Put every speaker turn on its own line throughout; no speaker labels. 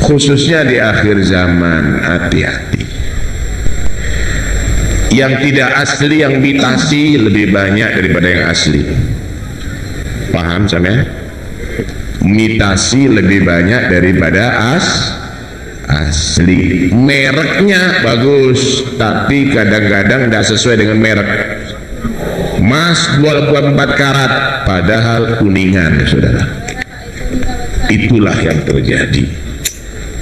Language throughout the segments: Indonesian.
khususnya di akhir zaman. Hati-hati. Yang tidak asli, yang imitasi lebih banyak daripada yang asli. Paham sampean? Imitasi lebih banyak daripada asli. Mereknya bagus, tapi kadang-kadang tidak sesuai dengan merek. Emas 24 karat padahal kuningan, saudara. Itulah yang terjadi.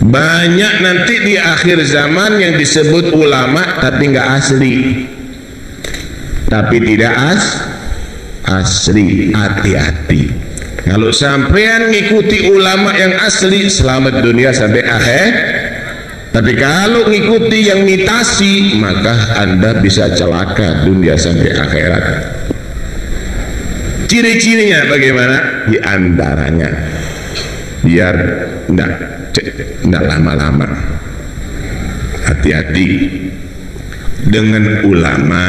Banyak nanti di akhir zaman yang disebut ulama tapi nggak asli, tapi tidak asli. Hati-hati. Kalau sampean ngikuti ulama yang asli, selamat dunia sampai akhir. Tapi kalau ngikuti yang imitasi, maka Anda bisa celaka dunia sampai akhirat. Ciri-cirinya bagaimana? Di antaranya, biar tidak lama-lama, hati-hati dengan ulama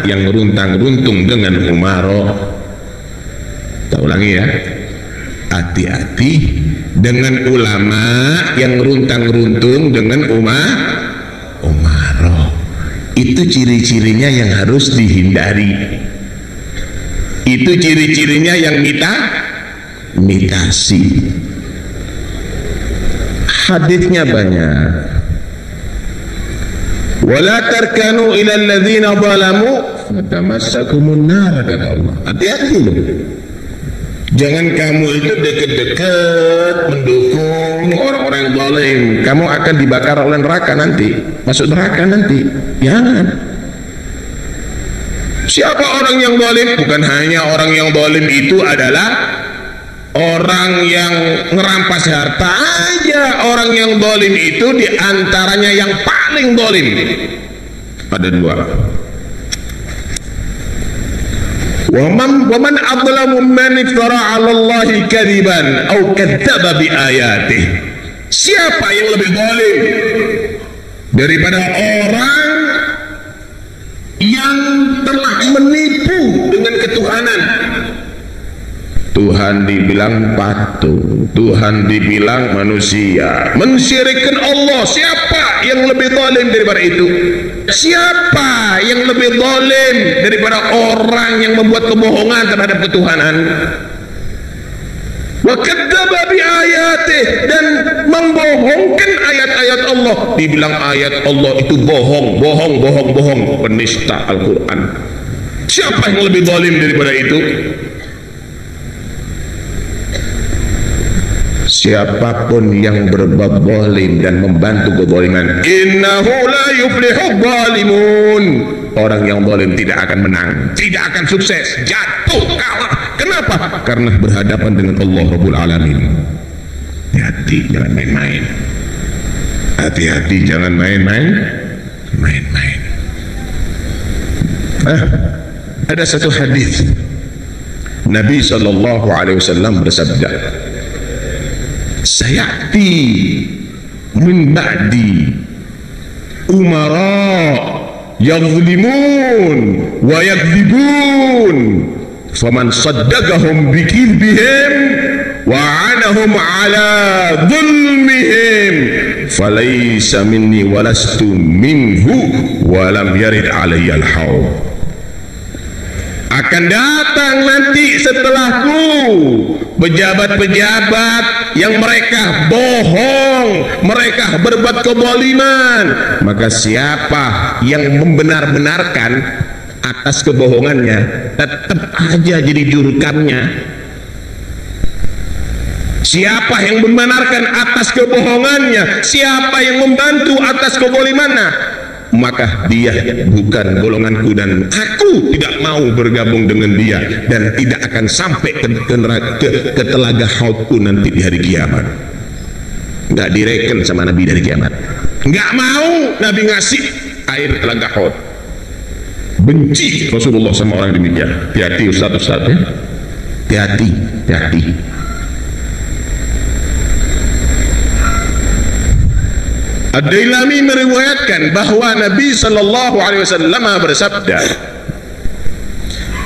yang runtang-runtung dengan umaro. Kita ulangi ya, hati-hati dengan ulama yang runtang-runtung dengan umaro. Itu ciri-cirinya yang harus dihindari. Itu ciri-cirinya yang imitasi. Hadisnya banyak. Wala tarkanu ila alladzina zalamu fatamassakumun nar, kata Allah. Hati-hati loh. Jangan kamu itu dekat-dekat mendukung orang-orang zalim. Kamu akan dibakar oleh neraka nanti, masuk neraka nanti. Jangan. Siapa orang yang zalim? Bukan hanya orang yang zalim itu adalah orang yang ngerampas harta aja. Orang yang zalim itu diantaranya yang paling zalim ada dua. Waman adlamu man iftara 'ala Allahi kadiban aw kadzdzaba bi ayatihi. Siapa yang lebih zalim daripada orang yang telah menipu dengan ketuhanan? Tuhan dibilang patung, Tuhan dibilang manusia, mensyirikkan Allah. Siapa yang lebih zalim daripada itu? Siapa yang lebih zalim daripada orang yang membuat kebohongan terhadap ketuhanan? Wa kadzdzaba bi ayatih, dan membohongkan ayat-ayat Allah. Dibilang ayat Allah itu bohong, penista Al-Quran. Siapa yang lebih zalim daripada itu? Siapapun yang berbuat zalim dan membantu kezaliman, innahu la yuflihul zalimun. Orang yang zalim tidak akan menang, tidak akan sukses, jatuh, kalah. Kenapa? Karena berhadapan dengan Allah Rabbul Alamin. Hati-hati, jangan main-main. Hati-hati, jangan main-main. Ada satu hadis Nabi SAW bersabda, sayati min ba'di umara yazlimun wa yakdzibun faman saddaqahum bikidbihim wa anahum ala dhulmihim falaysa minni walastu minhu wa lam yarid alayya al-haud. Akan datang nanti setelahku pejabat-pejabat yang mereka bohong, mereka berbuat kezaliman. Maka siapa yang membenar-benarkan atas kebohongannya, tetap aja jadi jurukannya. Siapa yang membenarkan atas kebohongannya, siapa yang membantu atas kezalimannya, maka dia bukan golonganku dan aku tidak mau bergabung dengan dia dan tidak akan sampai ke telaga haudku nanti di hari kiamat. Nggak direken sama Nabi dari kiamat. Nggak mau Nabi ngasih air telaga haud. Benci Rasulullah sama orang demikian. Hati-hati Ustaz ya. Hati-hati. Ad-Dailami meriwayatkan bahwa Nabi sallallahu alaihi wasallam bersabda,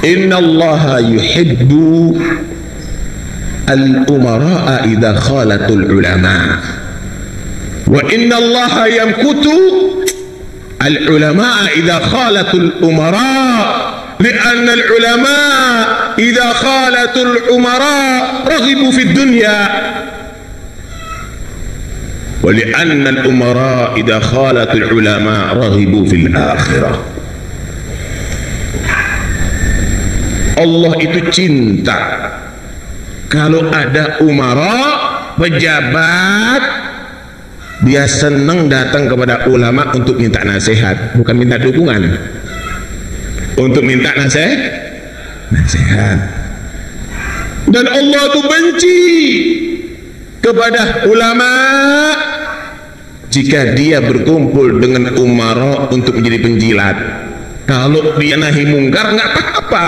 innallaha yuhibbu al-umara'a idza khalatul ulama Wa inna Allah yamkutu al-ulama idza khalatul umara, li'anna al-ulama idza khalatul umara raghibu fid dunya, wa li'anna al-umara idza khalatul ulama raghibu fil akhirah. Allah itu cinta kalau ada umara, pejabat, dia senang datang kepada ulama untuk minta nasihat, bukan minta dukungan, untuk minta nasihat. Dan Allah itu benci kepada ulama jika dia berkumpul dengan umara untuk menjadi penjilat. Kalau dia nahi mungkar nggak apa-apa.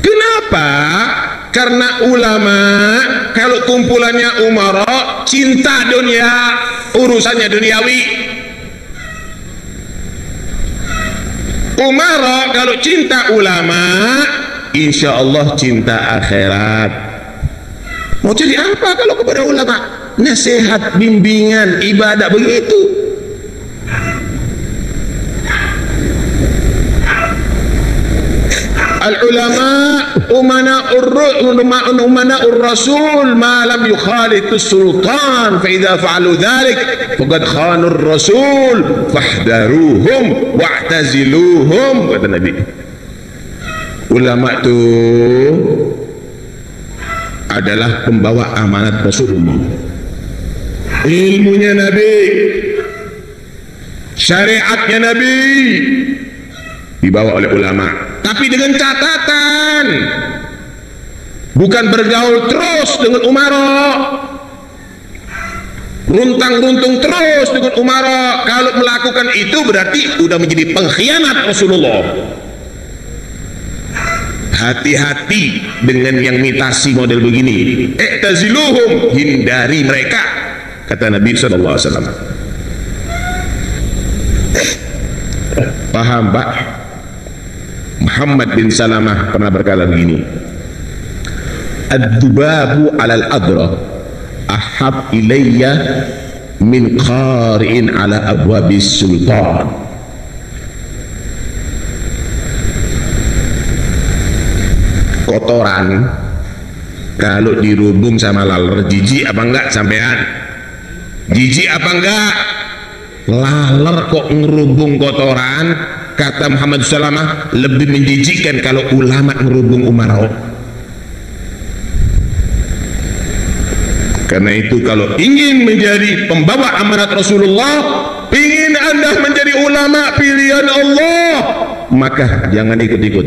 Kenapa? Karena ulama kalau kumpulannya umara cinta dunia, urusannya duniawi. Umara kalau cinta ulama, insya Allah cinta akhirat. Mau jadi apa kalau kepada ulama? Nasihat, bimbingan, ibadah, begitu. Al-ulama umana'ur rasul ma lam yukhalitus sultan, fa idza fa'alu dhalik faqad khanu ar-rasul fahdaruhum wa'taziluhum, kata Nabi. Ulama itu adalah pembawa amanat Rasulullah, ilmunya Nabi, syariatnya Nabi dibawa oleh ulama, tapi dengan catatan bukan bergaul terus dengan umara, runtang-runtung terus dengan umara. Kalau melakukan itu berarti sudah menjadi pengkhianat Rasulullah. Hati-hati dengan yang mitasi model begini. I'taziluhum, hindari mereka, kata Nabi SAW. Paham, Pak? Muhammad bin Salamah pernah berkata begini, ad-dubabu alal adra ahab ilayya min qari'in ala abwabis sultan. Kotoran kalau dirubung sama laler, jijik apa enggak sampean? Jijik apa enggak? Laler kok ngerubung kotoran, kata Muhammad Salamah, lebih menjijikkan kalau ulama ngerubung umara. Karena itu kalau ingin menjadi pembawa amanat Rasulullah, ingin Anda menjadi ulama pilihan Allah, maka jangan ikut-ikut.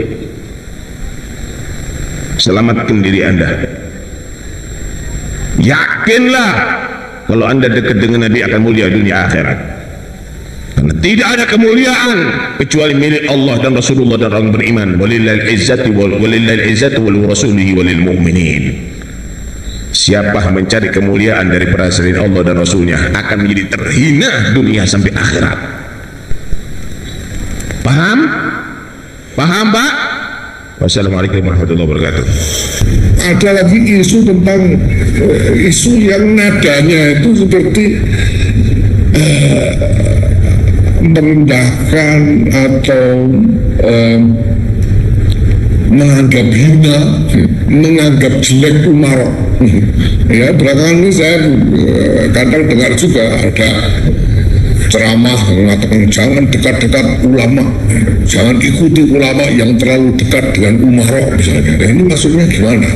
Selamatkan diri Anda. Yakinlah kalau Anda dekat dengan Nabi akan mulia dunia akhirat. Karena tidak ada kemuliaan kecuali milik Allah dan Rasulullah dan orang beriman. Walillahil izzatu wal rasulihi walil mu'minin. Siapa mencari kemuliaan daripada selain Allah dan Rasulnya akan menjadi terhina dunia sampai akhirat. Paham? Paham, Pak? Wassalamualaikum warahmatullahi wabarakatuh.
Ada lagi isu tentang isu yang nadanya itu seperti merendahkan atau menganggap hina, menganggap jelek umara. Ya, belakangan ini saya kadang dengar juga ada ceramah mengatakan jangan dekat-dekat ulama, jangan ikuti ulama yang terlalu dekat dengan umara misalnya. Nah, ini maksudnya gimana?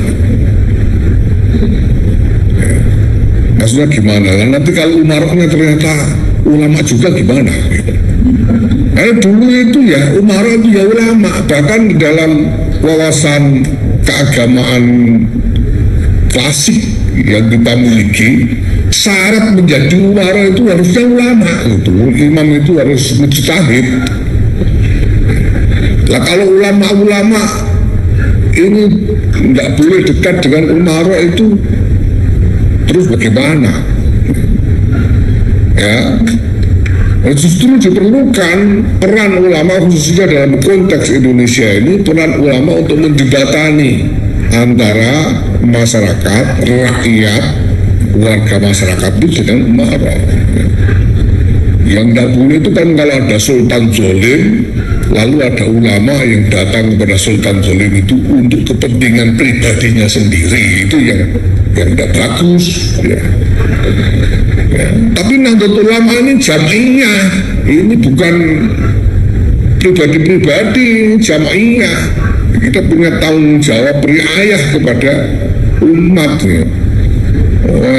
Maksudnya gimana? Nanti kalau umaranya ternyata ulama juga gimana? Dulu itu ya umara itu ya ulama, bahkan di dalam wawasan keagamaan klasik yang kita miliki, syarat menjadi umara itu harusnya ulama, itu imam itu harus mujtahid. Lah kalau ulama-ulama ini tidak boleh dekat dengan umara itu, terus bagaimana? Ya, justru diperlukan peran ulama khususnya dalam konteks Indonesia ini, peran ulama untuk menjembatani antara masyarakat, rakyat warga masyarakat itu dengan umarok. Yang tidak boleh itu kan kalau ada sultan zolim, lalu ada ulama yang datang kepada sultan zolim itu untuk kepentingan pribadinya sendiri, itu yang tidak bagus ya. Tapi Nahdlatul Ulama ini jamaiyah, ini bukan pribadi-pribadi, jamaiyah. Kita punya tanggung jawab riayah kepada umat ya.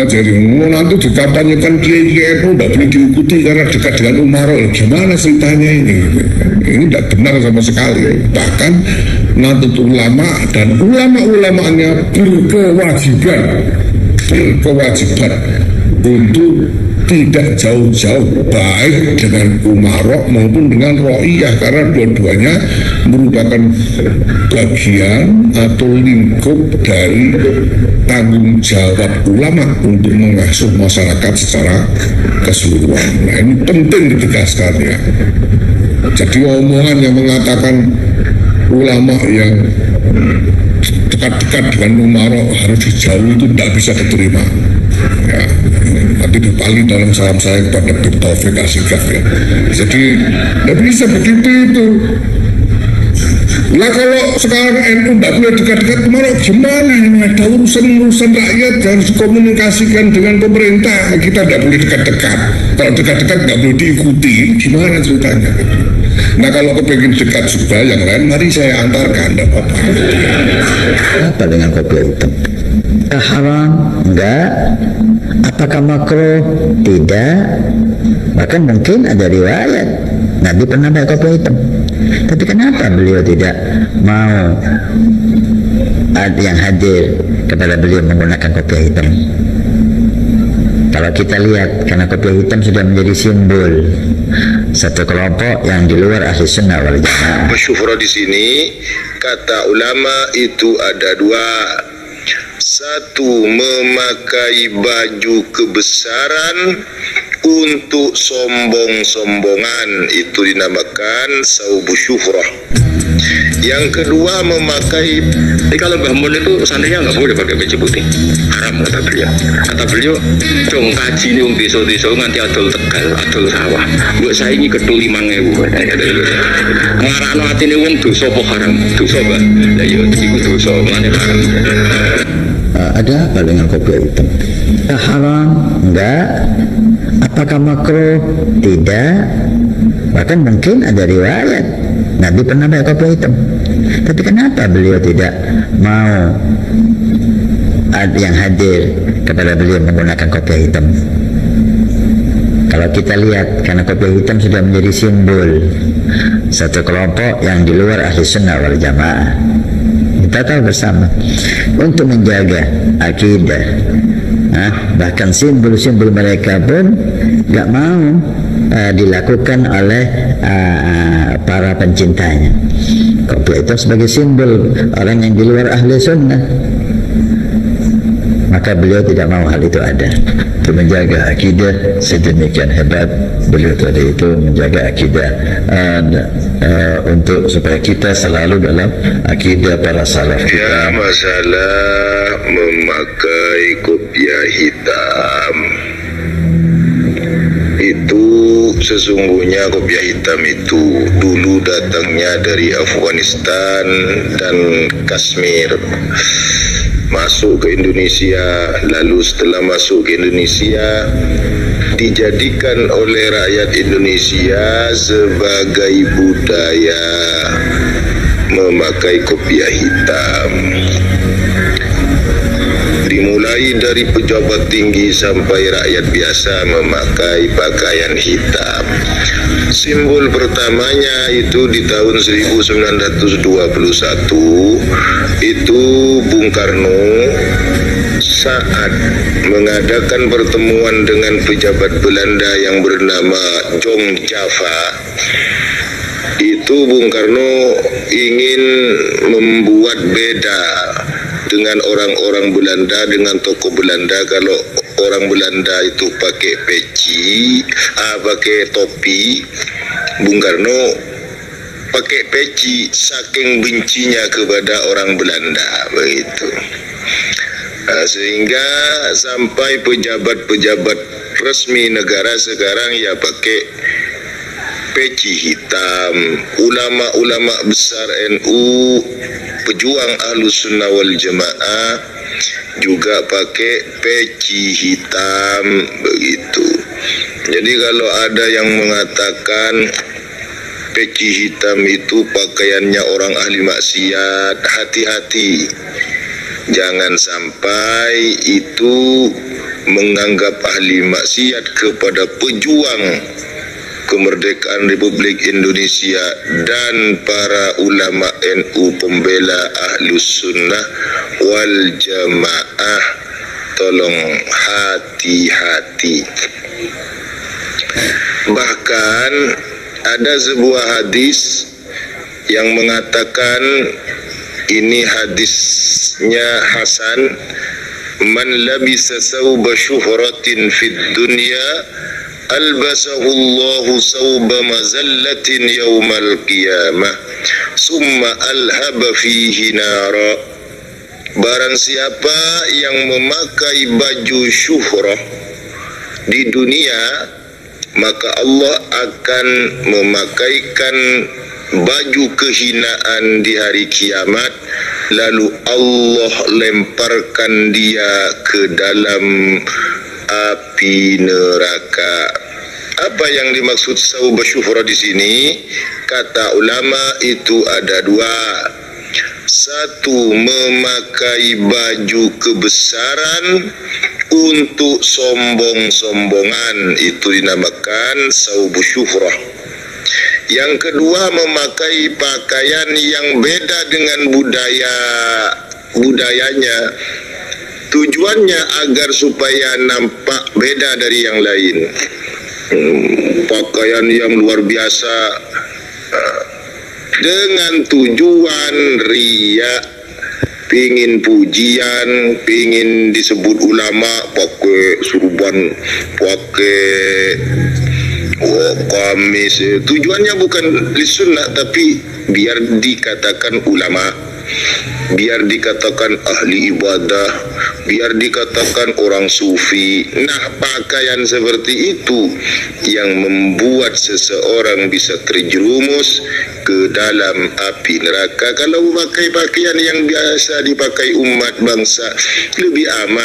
Jadi nanti dikampanyekan kiai-kiai itu tidak boleh diikuti karena dekat dengan umarok. Gimana ceritanya ini? Ini tidak benar sama sekali. Bahkan Nahdlatul Ulama dan ulama-ulamanya berkewajiban untuk tidak jauh-jauh baik dengan umarok maupun dengan ro'iyah, karena dua-duanya merupakan bagian atau lingkup dari tanggung jawab ulama untuk mengasuh masyarakat secara keseluruhan. Nah, ini penting ditegaskan ya. Jadi omongan yang mengatakan ulama yang dekat-dekat dengan umarok harus dijauhi itu tidak bisa diterima ya. Nanti dipali dalam salam saya kepada Dr. Taufik Asyikaf ya. Jadi tidak bisa begitu itu. Nah kalau sekarang NU tidak boleh dekat-dekat umarok, gimana ini? Ada urusan rakyat harus dikomunikasikan dengan pemerintah. Kita tidak boleh dekat-dekat. Kalau dekat-dekat tidak boleh diikuti, gimana ceritanya? Nah kalau kepengen dekat juga yang lain, mari saya antarkan, tidak apa-apa.
Apa dengan kopi hitam? Haram? Enggak. Apakah makruh? Tidak. Bahkan mungkin ada riwayat Nabi pernah pakai kopi hitam. Tapi kenapa beliau tidak mau ada yang hadir kepada beliau menggunakan kopi hitam? Kalau kita lihat, karena kopi hitam sudah menjadi simbol satu kelompok yang di luar ahli sunnah wal jamaah.
Masyhur di sini kata ulama itu ada dua. Satu, memakai baju kebesaran untuk sombong-sombongan, itu dinamakan saubu syuhrah. Yang kedua, memakai kalau Mbah Mun itu santrinya nggak boleh pakai baju putih, haram kata beliau. Kata beliau, dong kaji ini desa-desa nganti adol Tegal, adol sawah, buat saya ini kedul 5.000. Ngarano atine wong dosa apa haram? Dosa, Mbak. Lah ya iku dosa, mane haram.
Ada apa dengan kopi hitam? Haram? Enggak. Apakah makruh? Tidak. Bahkan mungkin ada riwayat Nabi pernah pakai kopi hitam. Tapi kenapa beliau tidak mau ada yang hadir kepada beliau menggunakan kopi hitam? Kalau kita lihat, karena kopi hitam sudah menjadi simbol satu kelompok yang di luar ahli sunnah wal jamaah. Kita tahu bersama untuk menjaga akidah, bahkan simbol-simbol mereka pun gak mau dilakukan oleh para pencintanya. Kopi itu sebagai simbol orang yang di luar ahli sunnah, maka beliau tidak mau hal itu ada. Untuk menjaga akidah sedemikian hebat beliau tadi itu menjaga akidah untuk supaya kita selalu dalam akidah para salaf.
Ya, masalah memakai kopiah hitam itu sesungguhnya kopiah hitam itu dulu datangnya dari Afghanistan dan Kashmir, masuk ke Indonesia, lalu setelah masuk ke Indonesia dijadikan oleh rakyat Indonesia sebagai budaya memakai kopiah hitam. Dimulai dari pejabat tinggi sampai rakyat biasa memakai pakaian hitam. Simbol pertamanya itu di tahun 1921 itu Bung Karno saat mengadakan pertemuan dengan pejabat Belanda yang bernama Jong Java. Itu Bung Karno ingin membuat beda dengan orang-orang Belanda, dengan tokoh Belanda. Kalau orang Belanda itu pakai peci, pakai topi, Bung Karno pakai peci saking bencinya kepada orang Belanda, begitu. Sehingga sampai pejabat-pejabat resmi negara sekarang ya pakai peci hitam, ulama-ulama besar NU, pejuang Ahlus Sunnah wal Jamaah juga pakai peci hitam begitu. Jadi kalau ada yang mengatakan peci hitam itu pakaiannya orang ahli maksiat, hati-hati. Jangan sampai itu menganggap ahli maksiat kepada pejuang kemerdekaan Republik Indonesia dan para ulama NU pembela Ahlus Sunnah wal Jamaah. Tolong hati-hati. Bahkan ada sebuah hadis yang mengatakan, ini hadisnya hasan, man labisa thawba syuhratin fid dunya albasahu Allahu thawba mazallatin yaumal qiyamah summa alhaba fihi nara. Barang siapa yang memakai baju syuhrah di dunia, maka Allah akan memakaikan baju kehinaan di hari kiamat, lalu Allah lemparkan dia ke dalam api neraka. Apa yang dimaksud saub syuhra di sini? Kata ulama itu ada dua. Satu, memakai baju kebesaran untuk sombong-sombongan, itu dinamakan saub syuhrah. Yang kedua, memakai pakaian yang beda dengan budayanya. Tujuannya agar supaya nampak beda dari yang lain. Pakaian yang luar biasa dengan tujuan riya, pingin pujian, pingin disebut ulama, pakai surban, pakai kamis. Tujuannya bukan lisunnah, tapi biar dikatakan ulama, biar dikatakan ahli ibadah, biar dikatakan orang sufi. Nah, pakaian seperti itu yang membuat seseorang bisa terjerumus ke dalam api neraka. Kalau pakai pakaian yang biasa dipakai umat bangsa, lebih aman.